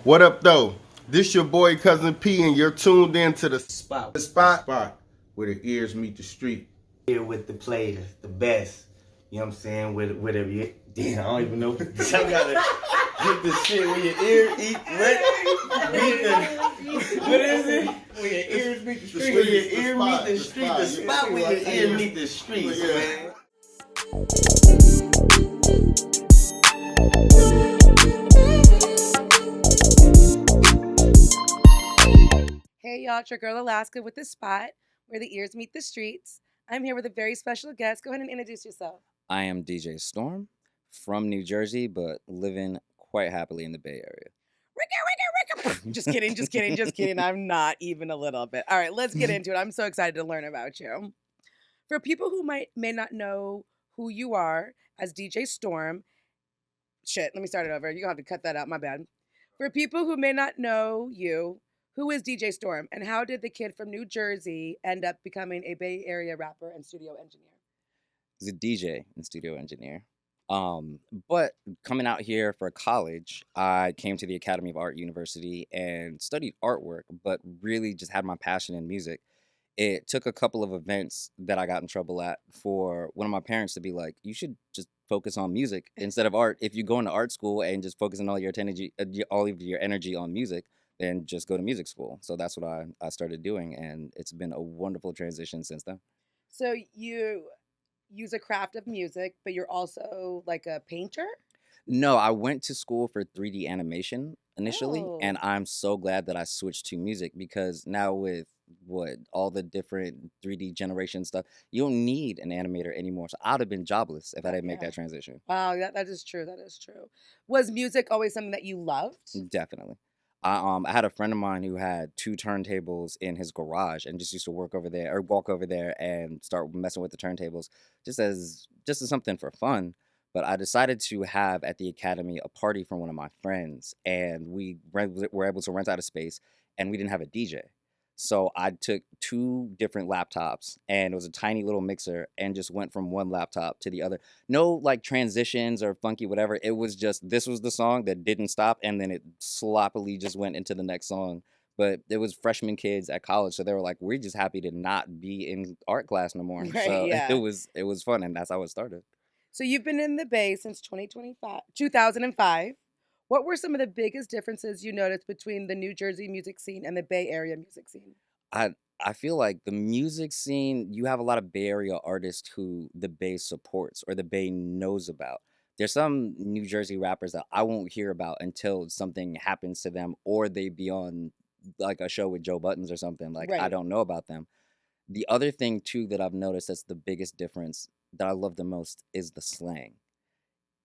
What up, though? This your boy Cuzin P, and you're tuned in to the Spot. spot where the ears meet the street. Here with the players, the best. You know what I'm saying? Whatever you. Damn, I don't even know. I gotta get the shit where your ear eat. What is it? Where your ears meet the street. Where your ear meet the street. The spot where your ear meet the streets, man. Hey y'all, it's your girl Alaska with the spot where the ears meet the streets. I'm here with a very special guest. Go ahead and introduce yourself. I am DJ Storm from New Jersey, but living quite happily in the Bay Area. Ricka. Just kidding, just kidding, just kidding. I'm not even a little bit. All right, let's get into it. I'm so excited to learn about you. For people who may not know who you are as DJ Storm, shit, let me start it over. You're gonna have to cut that out, my bad. For people who may not know you, who is DJ Storm, and how did the kid from New Jersey end up becoming a Bay Area rapper and studio engineer? He's a DJ and studio engineer. But coming out here for college, I came to the Academy of Art University and studied artwork, but really just had my passion in music. It took a couple of events that I got in trouble at for one of my parents to be like, you should just focus on music instead of art. If you go into art school and just focusing all your energy, all of your energy on music, then just go to music school. So that's what I started doing, and it's been a wonderful transition since then. So you use a craft of music, but you're also like a painter? No, I went to school for 3D animation initially, Oh, and I'm so glad that I switched to music because now with what all the different 3D generation stuff, you don't need an animator anymore. So I'd have been jobless if I didn't make yeah. that transition. Wow, that is true. That is true. Was music always something that you loved? Definitely. I had a friend of mine who had two turntables in his garage and just used to work over there or walk over there and start messing with the turntables just as something for fun. But I decided to have at the academy a party for one of my friends, and were able to rent out a space, and we didn't have a DJ. So I took two different laptops, and it was a tiny little mixer, and just went from one laptop to the other. No like transitions or funky whatever. It was just this was the song that didn't stop, and then it sloppily just went into the next song. But it was freshman kids at college, so they were like, "We're just happy to not be in art class no more." Right, So yeah. it was fun, and that's how it started. So you've been in the Bay since 2025, 2005. What were some of the biggest differences you noticed between the New Jersey music scene and the Bay Area music scene? I I feel like the music scene, you have a lot of Bay Area artists who the Bay supports or the Bay knows about. There's some New Jersey rappers that I won't hear about until something happens to them or they be on like a show with Joe Buttons or something. Like I Right. don't know about them. The other thing too that I've noticed that's the biggest difference that I love the most is the slang.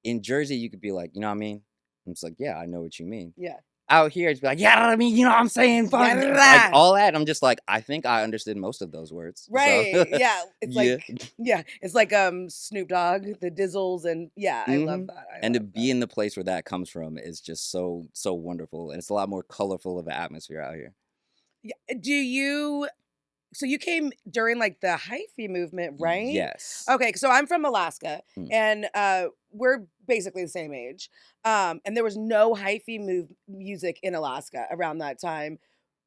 In Jersey, you could be like, you know what I mean? I'm just like, yeah, I know what you mean. Yeah. Out here, it's be like, yeah, I mean, you know what I'm saying? Fuck, like Yeah. all that. I'm just like, I think I understood most of those words. So, Right. Yeah. It's yeah. like yeah, it's like Snoop Dogg, the Dizzles, and yeah, I love hmm that. I And to love that. be in the place where that comes from is just so wonderful. And it's a lot more colorful of an atmosphere out here. Yeah. Do you so you came during like the hyphy movement, right? Yes. Okay, so I'm from Alaska Mm. and we're basically the same age. And there was no hyphy music in Alaska around that time.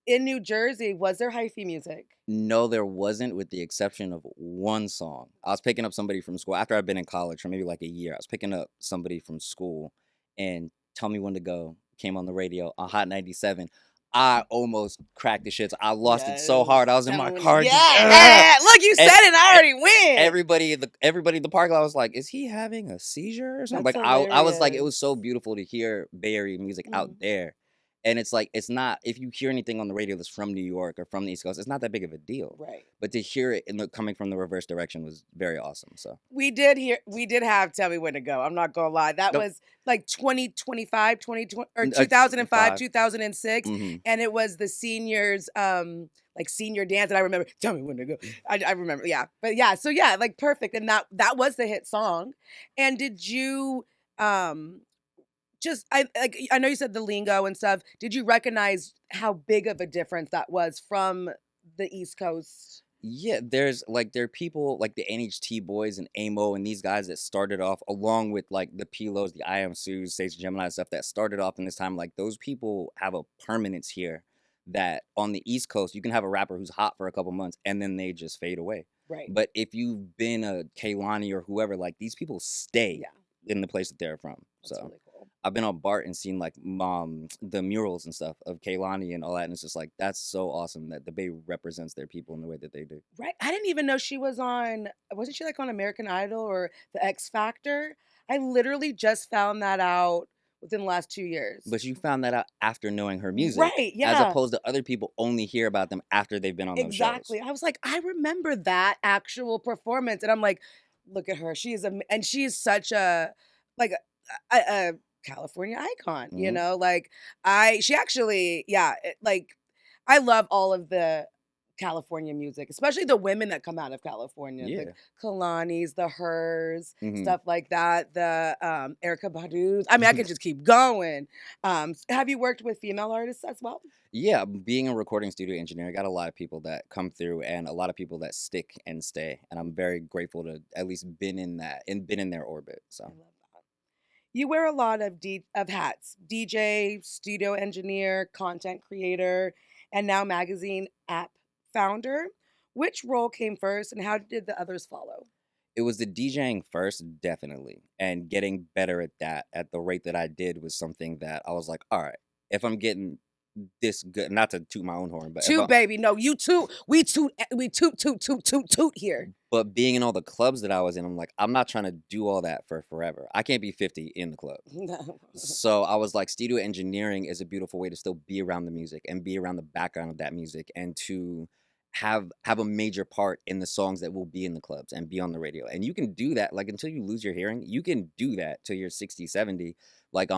In New Jersey, was there hyphy music? No, there wasn't, with the exception of one song. I was picking up somebody from school after I'd been in college for maybe like a year. I was picking up somebody from school, and Tell Me When to Go came on the radio on Hot 97. I almost cracked the shits. I lost it so hard. I was in my car just Yeah. Look, you said and it. I already win. everybody in the parking lot was like, "Is he having a seizure or something?" That's Like I was like, it hilarious. was so beautiful to hear Bay Area music out Mm. there. And it's like it's not if you hear anything on the radio that's from New York or from the East Coast, it's not that big of a deal. Right. But to hear it coming from the reverse direction was very awesome. So We did have Tell Me When to Go. I'm not gonna lie. That nope, was like 2025, 2020 or it's 2005, five. 2006. hmm And it was the seniors, like senior dance. And I remember, Tell Me When to Go. I remember, yeah. But yeah, so yeah, like perfect. And that was the hit song. And did you um just I know you said the lingo and stuff. Did you recognize how big of a difference that was from the East Coast? Yeah, there are people like the NHT boys and Amo and these guys that started off along with like the Pilos, the I Am Sues, Sage Gemini stuff that started off in this time. Like those people have a permanence here that on the East Coast you can have a rapper who's hot for a couple months and then they just fade away. Right. But if you've been a Kaylani or whoever, like these people stay Yeah. in the place that they're from. That's So really cool. I've been on BART and seen like the murals and stuff of Kaylani and all that, and it's just like that's so awesome that the Bay represents their people in the way that they do. Right. I didn't even know she was on, wasn't she like on American Idol or The X Factor? I literally just found that out within the last 2 years. But you found that out after knowing her music, Right. as Yeah. opposed to other people only hear about them after they've been on those Exactly. shows. I was like, I remember that actual performance. And I'm like, look at her. She is, and she's such a, like, a California icon, you Mhm. know? Like, she actually, yeah, like, I love all of the California music, especially the women that come out of California, the Yeah. Kalanis, the Hers, Mhm. stuff like that, the Erica Badu's. I mean, I can just keep going. Have you worked with female artists as well? Yeah, being a recording studio engineer, I got a lot of people that come through and a lot of people that stick and stay. And I'm very grateful to at least been in that and been in their orbit. I So love that. You wear a lot of hats: DJ, studio engineer, content creator, and now magazine app founder. Which role came first, and how did the others follow? it was the DJing first, definitely. And getting better at that at the rate that I did was something that I was like, all right, if I'm getting this good, not to toot my own horn, but if Toot, baby. No, you toot. We toot. We toot, toot, toot, toot, toot here. but being in all the clubs that I was in, I'm like, I'm not trying to do all that for forever. I can't be 50 in the club. No. So I was like, studio engineering is a beautiful way to still be around the music and be around the background of that music and to have a major part in the songs that will be in the clubs and be on the radio. And you can do that like until you lose your hearing. You can do that till you're 60, 70. Like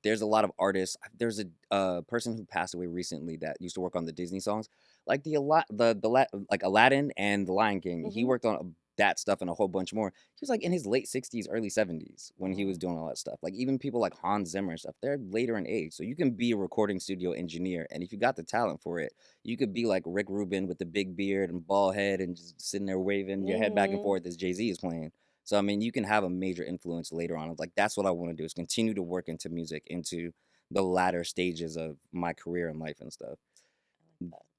there's a lot of artists. There's a person who passed away recently that used to work on the Disney songs, like like Aladdin and the Lion King. He Mhm. worked on that stuff and a whole bunch more. He was like in his late 60s, early 70s when he was Wow. doing all that stuff. Like even people like Hans Zimmer and stuff, they're later in age. So you can be a recording studio engineer. And if you got the talent for it, you could be like Rick Rubin with the big beard and bald head and just sitting there waving your head back and Mhm. forth as Jay-Z is playing. So I mean, you can have a major influence later on. Like that's what I want to do is continue to work into music, into the latter stages of my career and life and stuff.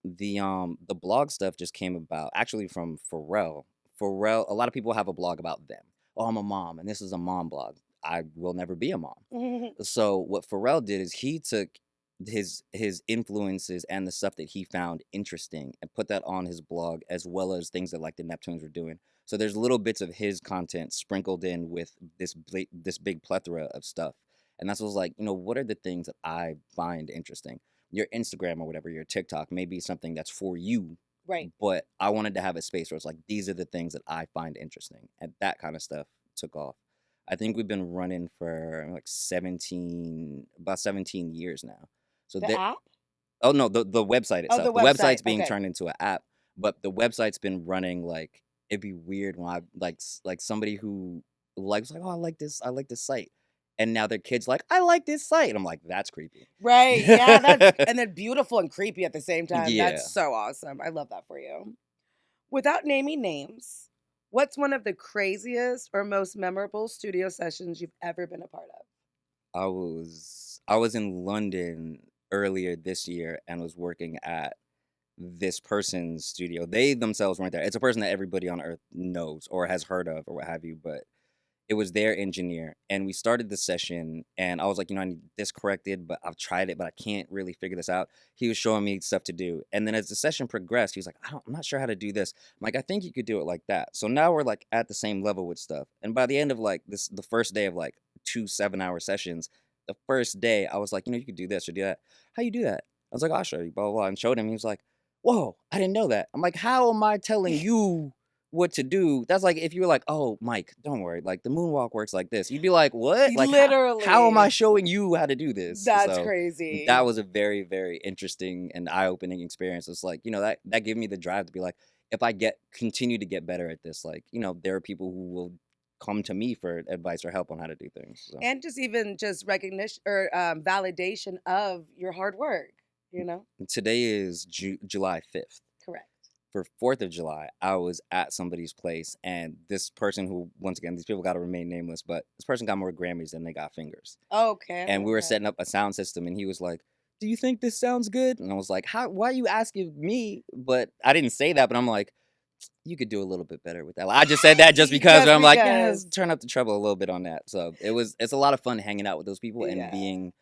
The blog stuff just came about actually from Pharrell. Pharrell, a lot of people have a blog about them. Oh, I'm a mom, and this is a mom blog. I will never be a mom. Mhm. So what Pharrell did is he took his influences and the stuff that he found interesting and put that on his blog as well as things that like the Neptunes were doing. So there's little bits of his content sprinkled in with this big plethora of stuff. And that's what I was like, what are the things that I find interesting? Your Instagram or whatever, your TikTok may be something that's for you, Right. but I wanted to have a space where it's like these are the things that I find interesting. And that kind of stuff took off. I think we've been running for like about 17 years now. So The app? oh no, the website Oh, the itself. The website. website's being Okay. turned into an app, but the website's been running like it'd be weird when I like somebody who likes like, oh, I like this site. And now their kids like, I like this site. And I'm like, that's creepy. Right. Yeah. And then beautiful and creepy at the same time. Yeah. That's so awesome. I love that for you. Without naming names, what's one of the craziest or most memorable studio sessions you've ever been a part of? I was in London earlier this year and was working at this person's studio. They themselves weren't there. It's a person that everybody on earth knows or has heard of or what have you, but it was their engineer. And we started the session and I was like, I need this corrected, but I've tried it, but I can't really figure this out. He was showing me stuff to do. And then as the session progressed, he was like, I'm not sure how to do this. I'm like, I think you could do it like that. So now we're like at the same level with stuff. And by the end of like the first day of like 2 7-hour sessions, the first day I was like, you could do this or do that. How you do that? I was like, I'll show you, blah, blah, blah. And showed him. He was like, whoa, I didn't know that. I'm like, how am I telling you what to do? That's like if you were like, oh, Mike, don't worry, like the moonwalk works like this. You'd be like, what? Like, how am I Literally. showing you how to do this? That's So crazy. that was a very, very interesting and eye-opening experience. It's like, that gave me the drive to be like, if I continue to get better at this, like, there are people who will come to me for advice or help on how to do things. So And just even just recognition or validation of your hard work, today is July 5th. Correct. for 4th of July, I was at somebody's place, and this person who, once again, these people got to remain nameless, but this person got more Grammys than they got fingers. Okay. And we were Okay. setting up a sound system, and he was like, "Do you think this sounds good?" And I was like, "How? Why are you asking me?" But I didn't say that, but I'm like, "You could do a little bit better with that." Like, I just said that just because. Just I'm like, "Yeah, because. let's turn up the treble a little bit on that." So it's a lot of fun hanging out with those people and Yeah. being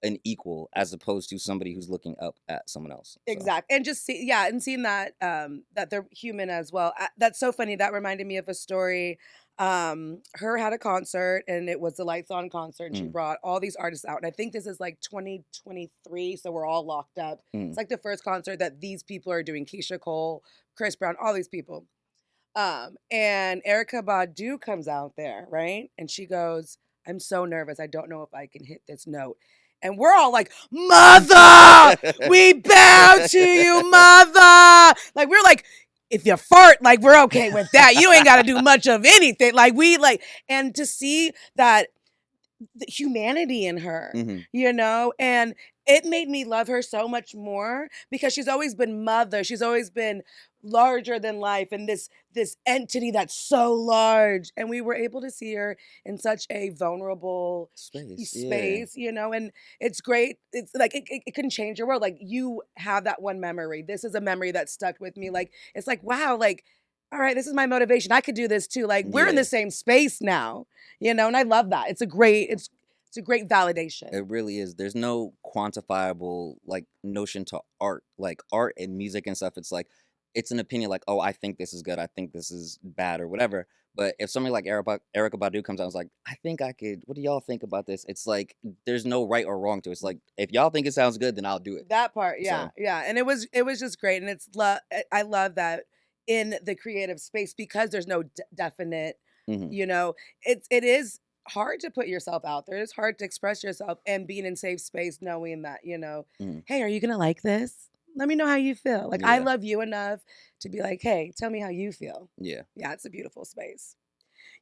an equal as opposed to somebody who's looking up at someone else. So. Exactly. And just and seeing that that they're human as well. That's so funny. That reminded me of a story. Her had a concert, and it was the Lights On concert, and she Mm, brought all these artists out. And I think this is like 2023, so we're all locked up. It's mm. like the first concert that these people are doing. Keisha Cole, Chris Brown, all these people. And Erica Badu comes out there, right? And she goes, "I'm so nervous. I don't know if I can hit this note." And we're all like, "Mother, we bow to you, mother." Like, we're like, if you fart, like, we're okay with that. You ain't got to do much of anything. Like, and to see that the humanity in her, Mhm. and it made me love her so much more because she's always been mother. She's always been larger than life and this entity that's so large. And we were able to see her in such a vulnerable Space, yeah. space, and it's great. It's like it can change your world. Like, you have that one memory. This is a memory that stuck with me. Like, it's like, wow, like, all right, this is my motivation. I could do this too. Like, we're in Yeah. the same space now, and I love that. It's a great validation. It really is. There's no quantifiable like notion to art. Like art and music and stuff, it's like it's an opinion like, "Oh, I think this is good. I think this is bad or whatever." But if somebody like Erica Badu comes out and is like, "I think I could. What do y'all think about this?" It's like there's no right or wrong to it. It's like if y'all think it sounds good, then I'll do it. That part, yeah, So, yeah, and it was just great, and I love that in the creative space because there's no definite, mhm, you know, it is hard to put yourself out there. It's hard to express yourself and being in safe space, knowing that mhm, hey, are you gonna like this? Let me know how you feel. Like, I yeah, love you enough to be like, hey, tell me how you feel. yeah. Yeah, it's a beautiful space.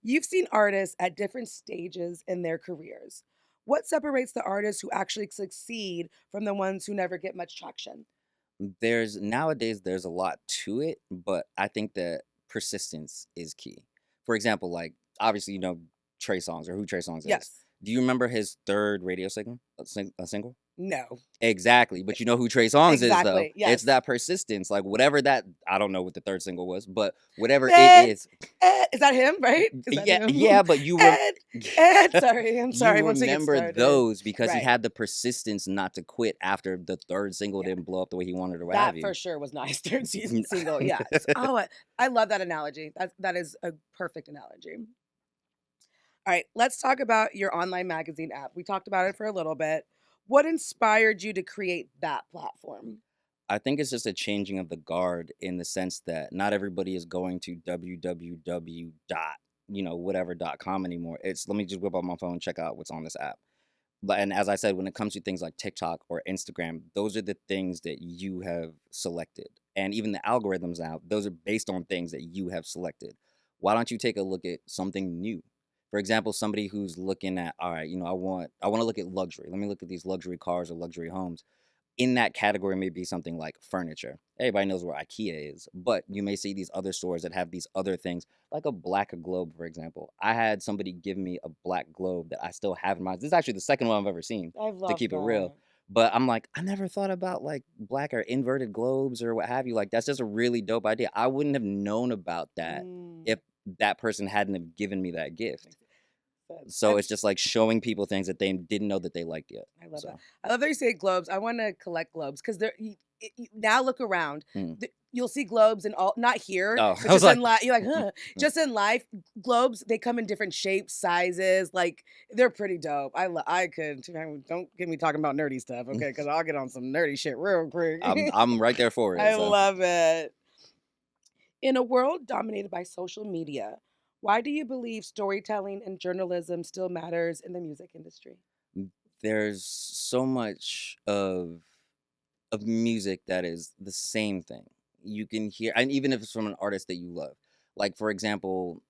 You've seen artists at different stages in their careers. What separates the artists who actually succeed from the ones who never get much traction? There's nowadays there's a lot to it, but I think that persistence is key. For example, like obviously you know Trey Songz or who Trey Songz is. Yes. Do you remember his third radio single? A single? No. Exactly. But you know who Trey Songz is though. Exactly. It's Yes. that persistence. Like whatever that I don't know what the third single was, but whatever it Ed, is. Ed, is that him? Right? Is that Yeah, him? yeah, but you were Ed, Ed. Sorry, I'm sorry. you Once we get remember started, those because he right? had the persistence not to quit after the third single Yeah. didn't blow up the way he wanted or what have That you. for sure was not his third season single. Yeah. Oh, I love that analogy. That is a perfect analogy. All right, let's talk about your online magazine app. We talked about it for a little bit. What inspired you to create that platform? I think it's just a changing of the guard in the sense that not everybody is going to www dot whatever dot com anymore. It's let me just whip out my phone, check out what's on this app. But and as I said, when it comes to things like TikTok or Instagram, those are the things that you have selected. And even the algorithms now, those are based on things that you have selected. Why don't you take a look at something new? For example, somebody who's looking at, all right, I want to look at luxury. Let me look at these luxury cars or luxury homes. In that category may be something like furniture. Everybody knows where IKEA is, but you may see these other stores that have these other things, like a black globe, for example. I had somebody give me a black globe that I still have in mind. This is actually the second one I've ever seen, I to love keep it that. real. But I'm like, I never thought about like black or inverted globes or what have you. Like, that's just a really dope idea. I wouldn't have known about that Mm. if that person hadn't have given me that gift. But So it's just like showing people things that they didn't know that they liked yet. I love that. So, I love that you say globes. I want to collect globes because now look around. mm. You'll see globes in all, not here, Oh, but I was just in like, life. You're like, huh? Just in life, globes, they come in different shapes, sizes. Like, they're pretty dope. I could, don't get me talking about nerdy stuff, okay? Because I'll get on some nerdy shit real quick. I'm right there for it. I So. love it. In a world dominated by social media, why do you believe storytelling and journalism still matters in the music industry? There's so much of music that is the same thing. You can hear, and even if it's from an artist that you love, like for example,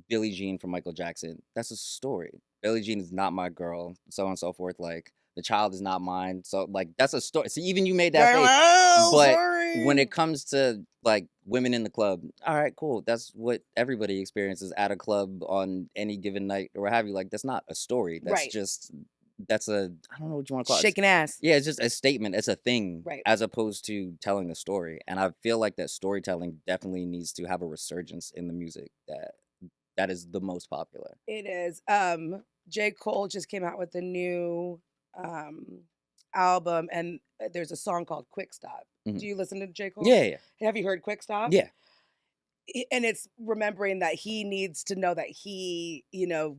Billie Jean from Michael Jackson. That's a story. Billie Jean is not my girl, so on and so forth. Like The child is not mine. So like that's a story. See, even you made Yeah, that you're face. like, oh, But sorry. when it comes to like women in the club, all right, cool. That's what everybody experiences at a club on any given night or what have you. Like that's not a story. That's Right. just that's a I don't know what you want to call it. Shaking ass. Yeah, it's just a statement. It's a thing, Right. as opposed to telling a story. And I feel like that storytelling definitely needs to have a resurgence in the music that is the most popular. It is. J. Cole just came out with a new um album, and there's a song called Quick Stop. Mhm. Do you listen to J. Cole? Yeah, Have you heard Quick Stop? yeah, And it's remembering that he needs to know that he,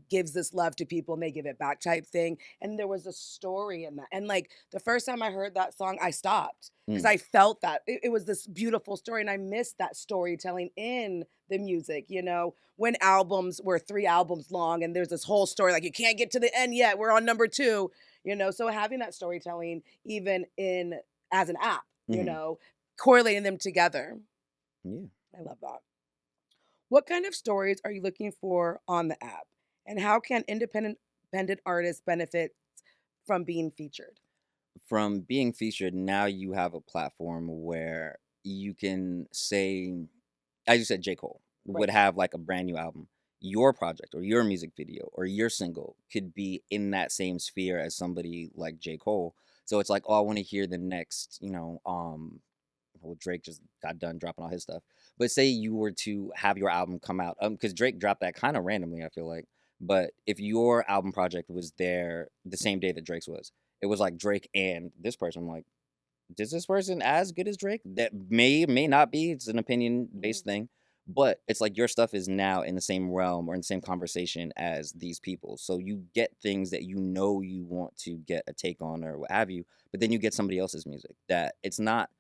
gives this love to people and they give it back type thing. And there was a story in that. And like the first time I heard that song, I stopped because mm, I felt that it was this beautiful story. And I missed that storytelling in the music, when albums were 3 albums long and there's this whole story, like you can't get to the end yet. We're on number 2, So having that storytelling even in as an app, mhm, correlating them together. yeah. I love that. What kind of stories are you looking for on the app? And how can independent artists benefit from being featured? From being featured, now you have a platform where you can say, as you said, J. Cole would Right. have like a brand new album. Your project or your music video or your single could be in that same sphere as somebody like J. Cole. So it's like, oh, I want to hear the next, well, Drake just got done dropping all his stuff. But say you were to have your album come out, because Drake dropped that kind of randomly, I feel like. But if your album project was there the same day that Drake's was, it was like Drake and this person. I'm like, is this person as good as Drake? That may not be. It's an opinion based Mhm. thing. But it's like your stuff is now in the same realm or in the same conversation as these people. So you get things that you want to get a take on or what have you, but then you get somebody else's music that it's not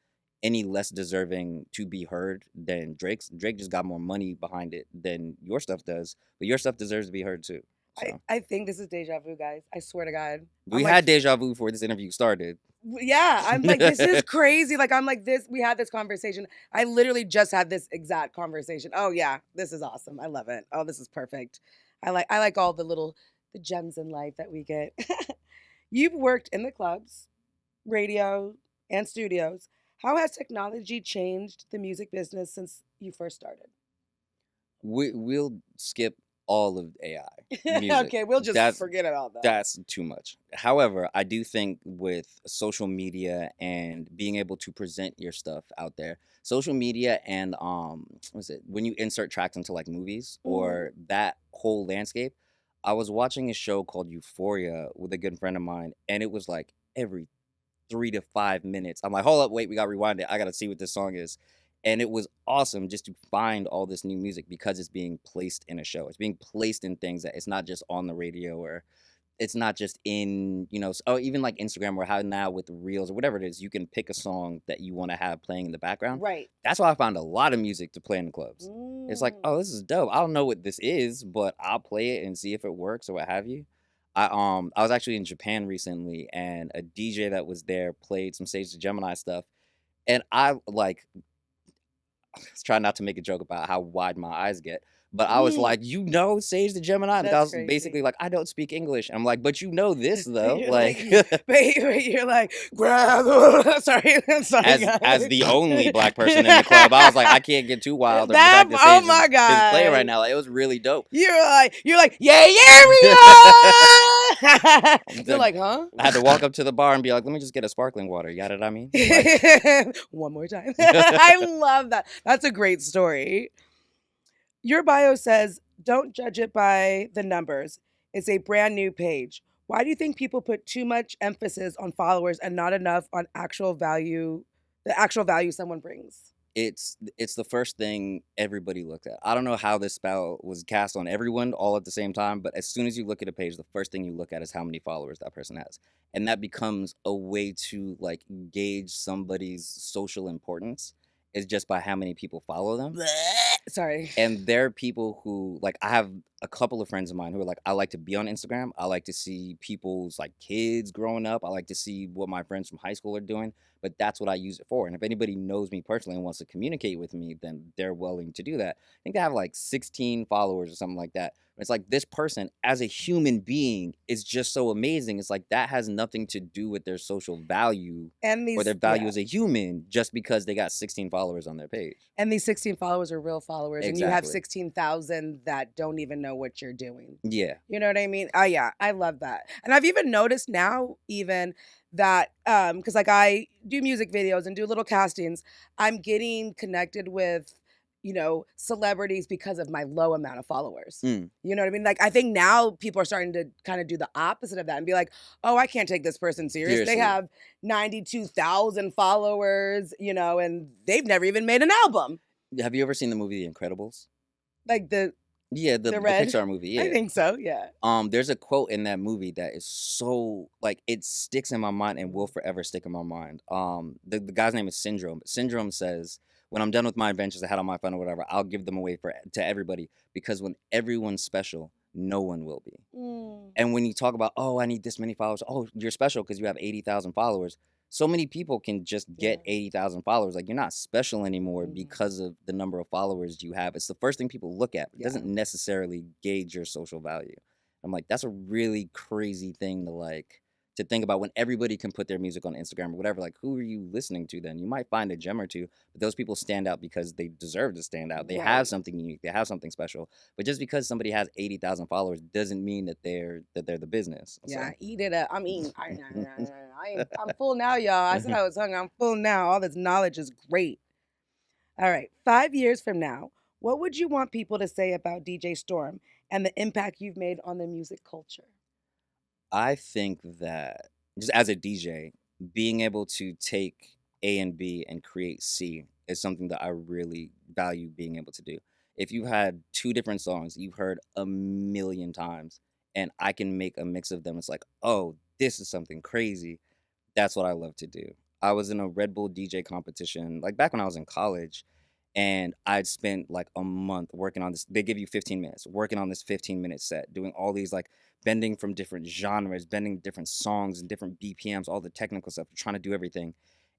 any less deserving to be heard than Drake's. Drake just got more money behind it than your stuff does, but your stuff deserves to be heard too. I, So I think this is deja vu, guys. I swear to God. we I'm like, had deja vu before this interview started. yeah, I'm like, this is crazy. Like, I'm like, we had this conversation. I literally just had this exact conversation. Oh, yeah, this is awesome. I love it. Oh, this is perfect. I like all the gems in life that we get. You've worked in the clubs, radio, and studios. How has technology changed the music business since you first started? We'll skip all of AI music. Okay, we'll just That's forget about that. that's too much. However, I do think with social media and being able to present your stuff out there, social media and what is it when you insert tracks into like movies Mhm. or that whole landscape. I was watching a show called Euphoria with a good friend of mine, and it was like every 3 to 5 minutes. I'm like, hold up, wait, we gotta rewind it. I gotta see what this song is. And it was awesome just to find all this new music because it's being placed in a show. It's being placed in things that it's not just on the radio or it's not just in, even like Instagram or how now with the reels or whatever it is, you can pick a song that you want to have playing in the background. Right. That's why I found a lot of music to play in the clubs. It's like, oh, Mm. this is dope. I don't know what this is, but I'll play it and see if it works or what have you. I was actually in Japan recently and a DJ that was there played some Sage the Gemini stuff. And I like try not to make a joke about how wide my eyes get. But I was like, Sage the Gemini? And the guy That's was basically crazy. like, I don't speak English. I'm like, but you know this though. You're Like but you're like, grab. Sorry, I'm sorry, as guys. the only black person in the club, I was like, I can't get too wild. Or the fact that Oh Sage my is playing right God. now. Like, it was really dope. You're like, yeah, yeah, we are. They're The- like, huh? I had to walk up to the bar and be like, let me just get a sparkling water. You got it? I mean, like, One more time. I love that. That's a great story. Your bio says, don't judge it by the numbers. It's a brand new page. Why do you think people put too much emphasis on followers and not enough on the actual value someone brings? it's the first thing everybody looked at. I don't know how this spell was cast on everyone all at the same time, but as soon as you look at a page, the first thing you look at is how many followers that person has. And that becomes a way to like gauge somebody's social importance is just by how many people follow them. Sorry. And there are people who like I have a couple of friends of mine who are like, I like to be on Instagram. I like to see people's like kids growing up. I like to see what my friends from high school are doing. But that's what I use it for. And if anybody knows me personally and wants to communicate with me, then they're willing to do that. I think they have like 16 followers or something like that. It's like this person as a human being is just so amazing. It's like that has nothing to do with their social value And or these, their value yeah. as a human just because they got 16 followers on their page. And these 16 followers are real followers, and you have Exactly. 16,000 that don't even know what you're doing. Yeah. You know what I mean? Oh yeah, I love that. And I've even noticed now, even that, because like I do music videos and do little castings, I'm getting connected with, celebrities because of my low amount of followers. Mm. You know what I mean? Like I think now people are starting to kind of do the opposite of that and be like, oh, I can't take this person serious. They Seriously. have 92,000 followers, and they've never even made an album. Have you ever seen the movie The Incredibles? Like Yeah, the Red? Pixar movie. Yeah. I think so, yeah. There's a quote in that movie that is so like it sticks in my mind and will forever stick in my mind. The guy's name is Syndrome. Syndrome says, "When I'm done with my adventures I had on my phone or whatever, I'll give them away to everybody because when everyone's special, no one will be." Mm. And when you talk about, oh, I need this many followers, oh, you're special because you have 80,000 followers. So many people can just get Yeah. 80,000 followers. Like you're not special anymore Mhm. because of the number of followers you have. It's the first thing people look at. It Yeah. doesn't necessarily gauge your social value. I'm like, that's a really crazy thing to think about when everybody can put their music on Instagram or whatever. Like, who are you listening to then? You might find a gem or two, but those people stand out because they deserve to stand out. They Right. have something unique. They have something special. But just because somebody has 80,000 followers doesn't mean that they're the business. Yeah, So, eat it up. I mean, I'm full now, y'all. I said I was hungry. I'm full now. All this knowledge is great. All right, 5 years from now, what would you want people to say about DJ Storm and the impact you've made on the music culture? I think that just as a DJ, being able to take A and B and create C is something that I really value being able to do. If you've had two different songs you've heard a million times and I can make a mix of them, it's like, oh, this is something crazy. That's what I love to do. I was in a Red Bull DJ competition like back when I was in college, and I'd spent like a month working on this. They give you 15 minutes, working on this 15-minute set, doing all these like bending from different genres, bending different songs and different BPMs, all the technical stuff, trying to do everything.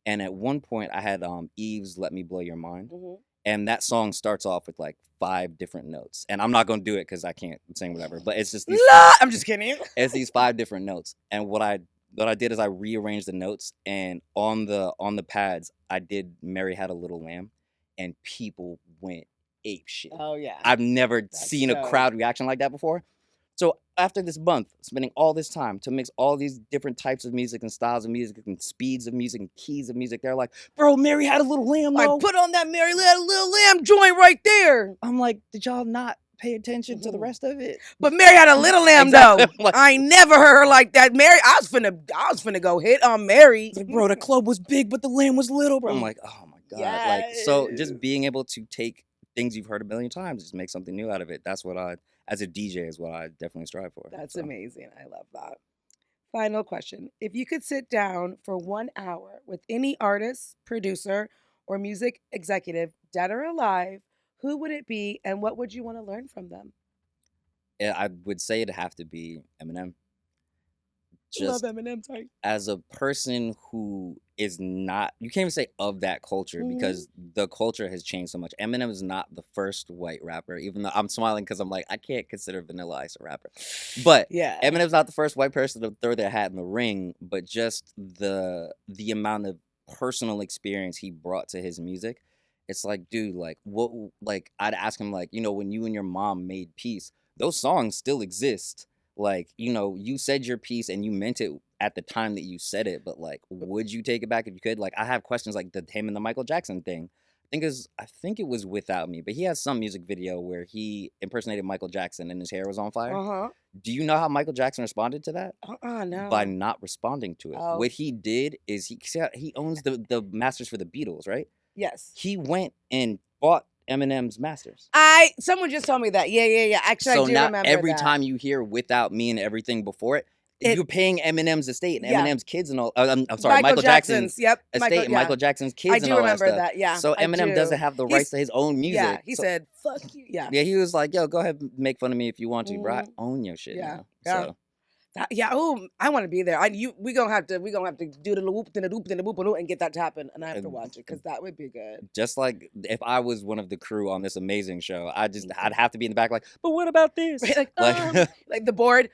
And at one point, I had Eve's "Let Me Blow Your Mind," Hmm. and that song starts off with like 5 different notes. And I'm not gonna do it because I can't sing whatever, but it's just these I'm just kidding. it's these 5 different notes. And what I did is I rearranged the notes, and on the pads I did "Mary Had a Little Lamb," and people went ape shit. Oh yeah. I've never That's seen a dope. crowd reaction like that before. So after this month, spending all this time to mix all these different types of music and styles of music and speeds of music and keys of music, they're like, "Bro, Mary Had a Little Lamb, Like though." put on that Mary Had a Little Lamb joint right there. I'm like, did y'all not pay attention to the Mhm. rest of it? But Mary Had a Little Lamb Exactly. though. Like- I ain't never heard her like that. Mary, I was finna go hit on Mary. It's like, bro, the club was big, but the lamb was little, bro. I'm like, oh my God. Like, so Yes. just being able to take things you've heard a million times, just make something new out of it. That's what as a DJ, is what I definitely strive for. That's So, amazing. I love that. Final question. If you could sit down for 1 hour with any artist, producer, or music executive, dead or alive, who would it be and what would you want to learn from them? yeah, I would say it'd have to be Eminem. Just Love Eminem, sorry. as a person who is not, you can't even say of that culture because the culture has changed so much. Eminem is not the first white rapper, even though I'm smiling because I'm like, I can't consider Vanilla Ice a rapper. But Yeah. Eminem's not the first white person to throw their hat in the ring, but just the amount of personal experience he brought to his music. It's like, dude, like what, like I'd ask him, like, when you and your mom made peace, those songs still exist. Like, you said your piece and you meant it at the time that you said it, but like, would you take it back if you could? Like, I have questions like him and the Michael Jackson thing. I think it was Without Me, but he has some music video where he impersonated Michael Jackson and his hair was on fire. Uh-huh. Do you know how Michael Jackson responded to that? No. By not responding to it. Oh. What he did is he owns the masters for the Beatles, right? Yes. He went and bought Eminem's masters. Someone just told me that. Yeah. Actually, So I do now remember every that. time you hear Without Me and everything before it, you're paying Eminem's estate and Yeah. Eminem's kids and all. I'm sorry, Michael Jackson's Yep. estate and Michael Jackson's kids I and do all that remember stuff. that. Yeah. So I Eminem do. doesn't have the rights to his own music. Yeah. He So- said, "Fuck you." Yeah. Yeah, he was like, "Yo, go ahead, and make fun of me if you want to, bro. I own your shit Yeah, now." yeah. So Oh, I want to be there. We gonna have to do the whoop, then the whoop, then the whoop, and get that to happen, and I have to watch it because that would be good. just like if I was one of the crew on this amazing show, I'd have to be in the back like, but what about this? Right, like the board.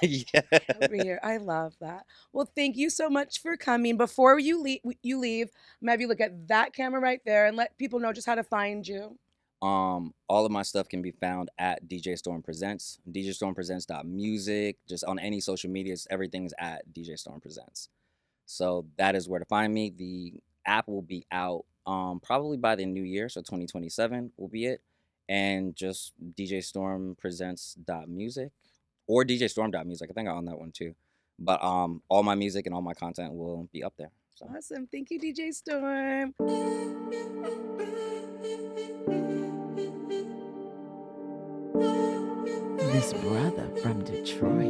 Yeah. Over here. I love that. Well, thank you so much for coming. Before you leave, maybe you look at that camera right there and let people know just how to find you. All of my stuff can be found at DJ Storm Presents, djstormpresents.music, just on any social medias, everything's at DJ Storm Presents. So that is where to find me. The app will be out probably by the new year, so 2027 will be it. And just djstormpresents.music or djstorm.music. I think I own that one too. But all my music and all my content will be up there. So. Awesome. Thank you, DJ Storm. This brother from Detroit.